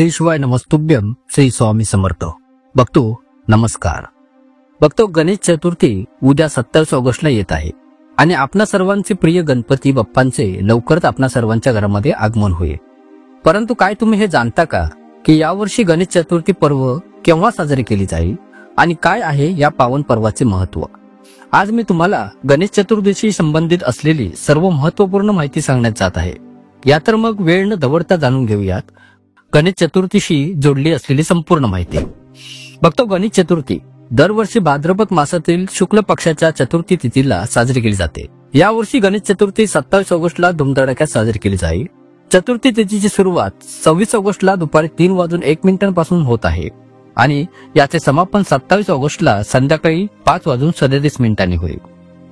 श्री शिवाय नमस्तुभ्यम श्री स्वामी समर्थ. भक्तो नमस्कार. भक्तो, गणेश चतुर्थी उद्या 27 ऑगस्टला येत आहे आणि आपणा सर्वांचे प्रिय गणपती बाप्पांचे लवकरच आपणा सर्वांच्या घरामध्ये आगमन होईल. परंतु काय तुम्ही हे जाणता का की यावर्षी गणेश चतुर्थी पर्व केव्हा साजरी केली जाईल आणि काय आहे या पावन पर्वाचे महत्व? आज मी तुम्हाला गणेश चतुर्थीशी संबंधित असलेली सर्व महत्वपूर्ण माहिती सांगण्यात जात आहे. या तर मग वेळ न दवडता जाणून घेऊयात गणेश चतुर्थीशी जोडली असलेली संपूर्ण माहिती. भक्तो, गणेश चतुर्थी दरवर्षी भाद्रपद मासातील शुक्ल पक्षाच्या चतुर्थी तिथीला साजरी केली जाते. यावर्षी गणेश चतुर्थी 27 ऑगस्टला धुमधडाक्यात साजरी केली जाईल. चतुर्थी तिथीची सुरुवात 26 ऑगस्टला दुपारी 3:01 पासून होत आहे आणि याचे समापन 27 ऑगस्टला संध्याकाळी 5:37 होईल.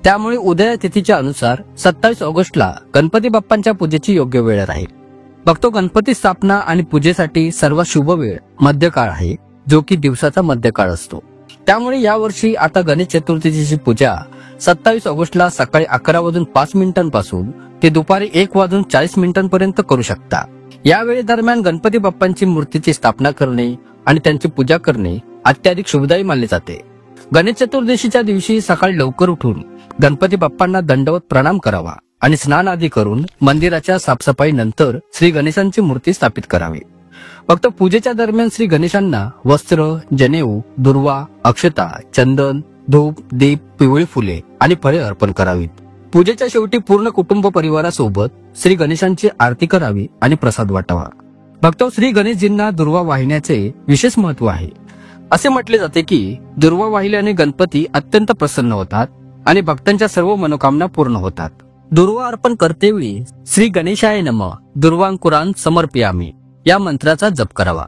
त्यामुळे उदय तिथीच्या अनुसार 27 ऑगस्टला गणपती बाप्पांच्या पूजेची योग्य वेळ राहील. भक्तो, गणपती स्थापना आणि पूजेसाठी सर्वात शुभ वेळ मध्यकाळ आहे, जो की दिवसाचा मध्यकाळ असतो. त्यामुळे यावर्षी आता गणेश चतुर्थीची पूजा 27 ऑगस्टला सकाळी 11:05 पासून ते दुपारी 1:40 पर्यंत करू शकता. यावेळी दरम्यान गणपती बाप्पांची मूर्तीची स्थापना करणे आणि त्यांची पूजा करणे अत्याधिक शुभदायी मानले जाते. गणेश चतुर्दशीच्या दिवशी सकाळी लवकर उठून गणपती बाप्पांना दंडवत प्रणाम करावा आणि स्नान आदी करून मंदिराच्या साफसफाई नंतर श्री गणेशांची मूर्ती स्थापित करावी. फक्त पूजेच्या दरम्यान श्री गणेशांना वस्त्र, जनेऊ, दुर्वा, अक्षता, चंदन, धूप, दीप, पिवळी फुले आणि फळे अर्पण करावीत. पूजेच्या शेवटी पूर्ण कुटुंब परिवारासोबत श्री गणेशांची आरती करावी आणि प्रसाद वाटावा. भक्तो, श्री गणेशजींना दुर्वा वाहिण्याचे विशेष महत्व आहे. असे म्हटले जाते की दुर्वा वाहिल्याने गणपती अत्यंत प्रसन्न होतात आणि भक्तांच्या सर्व मनोकामना पूर्ण होतात. दुर्वा अर्पण करतेवेळी श्री गणेशाय नमः दुर्वांकुरान समर्पयामी या मंत्राचा जप करावा.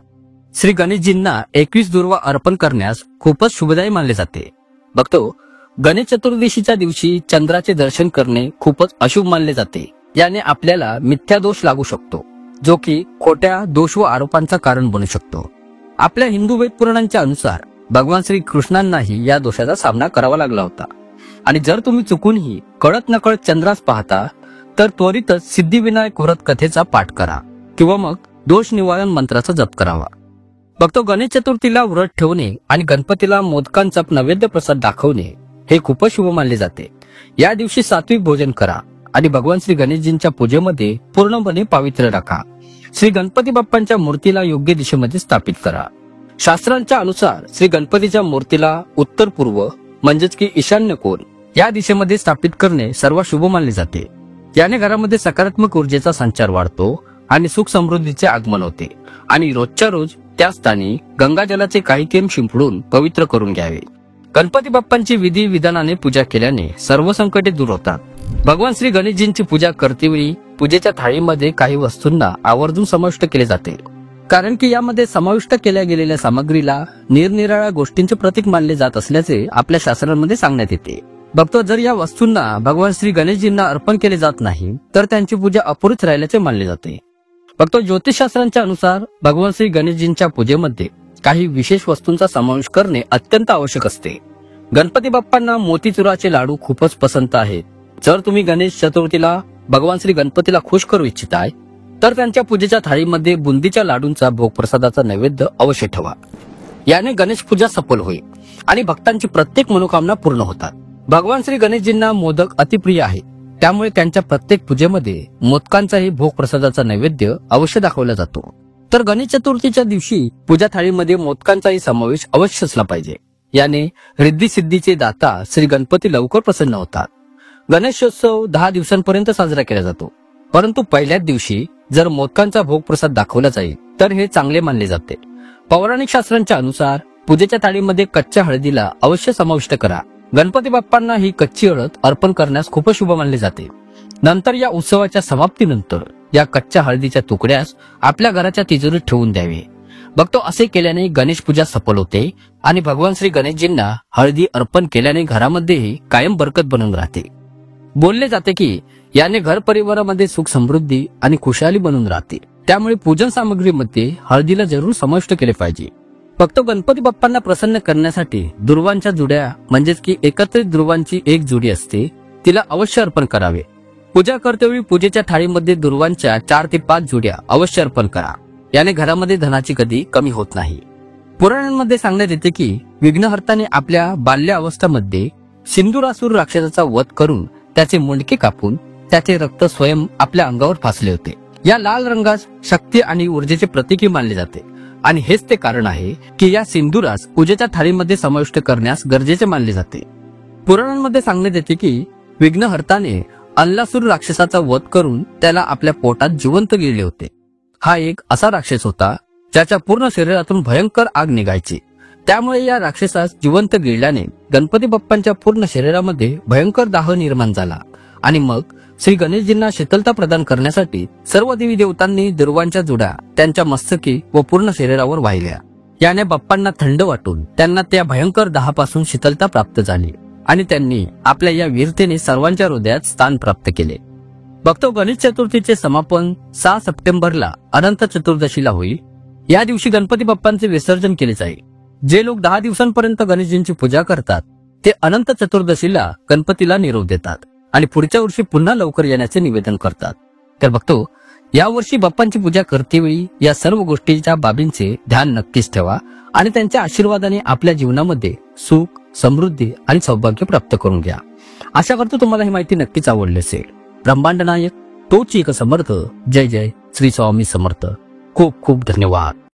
श्री गणेशजींना 21 दुर्वा अर्पण करण्यास खूपच शुभदायी मानले जाते. भक्तो, गणेश चतुर्दशीच्या दिवशी चंद्राचे दर्शन करणे खूपच अशुभ मानले जाते. याने आपल्याला मिथ्या दोष लागू शकतो, जो की खोट्या दोष व आरोपांचा कारण बनू शकतो. आपल्या हिंदू वेद पुराणांच्या अनुसार भगवान श्री कृष्णांनाही या दोषाचा सामना करावा लागला होता आणि जर तुम्ही चुकूनही कळत नकळत चंद्रास पाहता तर त्वरितच सिद्धिविनायक व्रत कथेचा पाठ करा किंवा मग दोष निवारण मंत्राचा जप करावा. भक्तो, गणेश चतुर्थीला व्रत ठेवणे आणि गणपतीला मोदकांचा नैवेद्य प्रसाद दाखवणे हे खूपच शुभ मानले जाते. या दिवशी सात्विक भोजन करा आणि भगवान श्री गणेशजींच्या पूजेमध्ये पूर्णपणे पावित्र्य राखा. श्री गणपती बाप्पांच्या मूर्तीला योग्य दिशेमध्ये स्थापित करा. शास्त्रांच्या अनुसार श्री गणपतीच्या मूर्तीला उत्तर पूर्व म्हणजेच की ईशान्य कोण या दिशेमध्ये स्थापित करणे सर्वात शुभ मानले जाते. याने घरामध्ये सकारात्मक ऊर्जेचा संचार वाढतो आणि सुख समृद्धीचे आगमन होते. आणि रोजच्या रोज त्या स्थानी गंगाजलाचे काही थेंब शिंपडून पवित्र करून घ्यावे. गणपती बाप्पांची विधी विधानाने पूजा केल्याने सर्व संकटे दूर होतात. भगवान श्री गणेशजींची पूजा करतेवेळी पूजेच्या थाळीमध्ये काही वस्तूंना आवर्जून समाविष्ट केले जाते, कारण की यामध्ये समाविष्ट केल्या गेलेल्या सामग्रीला निरनिराळ्या गोष्टींचे प्रतीक मानले जात असल्याचे आपल्या शास्त्रांमध्ये सांगण्यात येते. भक्तो, जर या वस्तूंना भगवान श्री गणेशजींना अर्पण केले जात नाही तर त्यांची पूजा अपुरीच राहिल्याचे मानले जाते. भक्तो, ज्योतिषशास्त्रांच्या अनुसार भगवान श्री गणेशजींच्या पूजेमध्ये काही विशेष वस्तूंचा समावेश करणे अत्यंत आवश्यक असते. गणपती बाप्पांना मोतीचुराचे लाडू खूपच पसंत आहेत. जर तुम्ही गणेश चतुर्थीला भगवान श्री गणपतीला खुश करू इच्छिताय तर त्यांच्या पूजेच्या थाळीमध्ये बुंदीच्या लाडूंचा भोग प्रसादाचा नैवेद्य अवश्य ठेवा. याने गणेश पूजा सफल होईल आणि भक्तांची प्रत्येक मनोकामना पूर्ण होतात. भगवान श्री गणेशजींना मोदक अतिप्रिय आहे, त्यामुळे त्यांच्या प्रत्येक पूजेमध्ये मोदकांचाही भोग प्रसादाचा नैवेद्य अवश्य दाखवला जातो. तर गणेश चतुर्थीच्या दिवशी पूजा थाळीमध्ये मोदकांचाही समावेश अवश्य असला पाहिजे. याने रिद्धी सिद्धीचे दाता श्री गणपती लवकर प्रसन्न होतात. गणेशोत्सव 10 दिवसांपर्यंत साजरा केला जातो, परंतु पहिल्याच दिवशी जर मोदकांचा भोग प्रसाद दाखवला जाईल तर हे चांगले मानले जाते. पौराणिक शास्त्रांच्या अनुसार पूजेच्या थाळीमध्ये कच्च्या हळदीला अवश्य समाविष्ट करा. गणपती बाप्पांना ही कच्ची हळद अर्पण करण्यास खूपच शुभ मानले जाते. नंतर या उत्सवाच्या समाप्तीनंतर या कच्च्या हळदीच्या तुकड्यास आपल्या घराच्या तिजोरीत ठेवून द्यावे. भक्तो, असे केल्याने गणेश पूजा सफल होते आणि भगवान श्री गणेशजींना हळदी अर्पण केल्याने घरामध्येही कायम बरकत बनून राहते. बोलले जाते की याने घर परिवारामध्ये सुख समृद्धी आणि खुशाली बनून राहते. त्यामुळे पूजन सामग्रीमध्ये हळदीला जरूर समाविष्ट केले पाहिजे. फक्त गणपती बाप्पांना प्रसन्न करण्यासाठी दुर्वांच्या जुड्या म्हणजेच की एकत्रित दुर्वांची एक जुडी असते, तिला अवश्य अर्पण करावे. पूजा करतेवेळी पूजेच्या थाळीमध्ये दुर्वांच्या 4 ते 5 जुड्या अवश्य अर्पण करा. याने घरामध्ये धनाची कधी कमी होत नाही. पुराणांमध्ये सांगण्यात येते की विघ्नहर्ताने आपल्या बाल्य अवस्थेमध्ये सिंदुरासूर राक्षसाचा वध करून त्याचे मुंडके कापून त्याचे रक्त स्वयं आपल्या अंगावर फासले होते. या लाल रंगास शक्ती आणि ऊर्जेचे प्रतीक मानले जाते आणि हेच ते कारण आहे की या सिंदुरास पूजेच्या थाळीमध्ये समाविष्ट करण्यास गरजेचे मानले जाते. पुराणांमध्ये सांगण्यात येते की विघ्नहर्ताने अल्लासूर राक्षसाचा वध करून त्याला आपल्या पोटात जिवंत गिळले होते. हा एक असा राक्षस होता ज्याच्या पूर्ण शरीरातून भयंकर आग निघायची. त्यामुळे या राक्षसास जिवंत गिळल्याने गणपती बाप्पांच्या पूर्ण शरीरामध्ये भयंकर दाह निर्माण झाला आणि मग श्री गणेशजींना शीतलता प्रदान करण्यासाठी सर्व देवी देवतांनी दुर्वांच्या जुड्या त्यांच्या मस्तकी व पूर्ण शरीरावर वाहिल्या. याने बाप्पांना थंड वाटून त्यांना त्या भयंकर दाहापासून शीतलता प्राप्त झाली आणि त्यांनी आपल्या या वीरतेने सर्वांच्या हृदयात स्थान प्राप्त केले. भक्तो, गणेश चतुर्थीचे समापन 6 सप्टेंबरला अनंत चतुर्दशीला होईल. या दिवशी गणपती बाप्पांचे विसर्जन केले जाईल. जे लोक 10 दिवसांपर्यंत गणेशजींची पूजा करतात ते अनंत चतुर्दशीला गणपतीला निरोप देतात आणि पुढच्या वर्षी पुन्हा लवकर येण्याचे निवेदन करतात. तर भक्तो, या वर्षी बाप्पांची पूजा करतेवेळी या सर्व गोष्टींच्या बाबींचे ध्यान नक्कीच ठेवा आणि त्यांच्या आशीर्वादाने आपल्या जीवनामध्ये सुख, समृद्धी आणि सौभाग्य प्राप्त करून घ्या. आशा करतो तुम्हाला ही माहिती नक्कीच आवडली असेल. ब्रह्मांड नायक तोच एक समर्थ. जय जय श्री स्वामी समर्थ. खूप खूप धन्यवाद.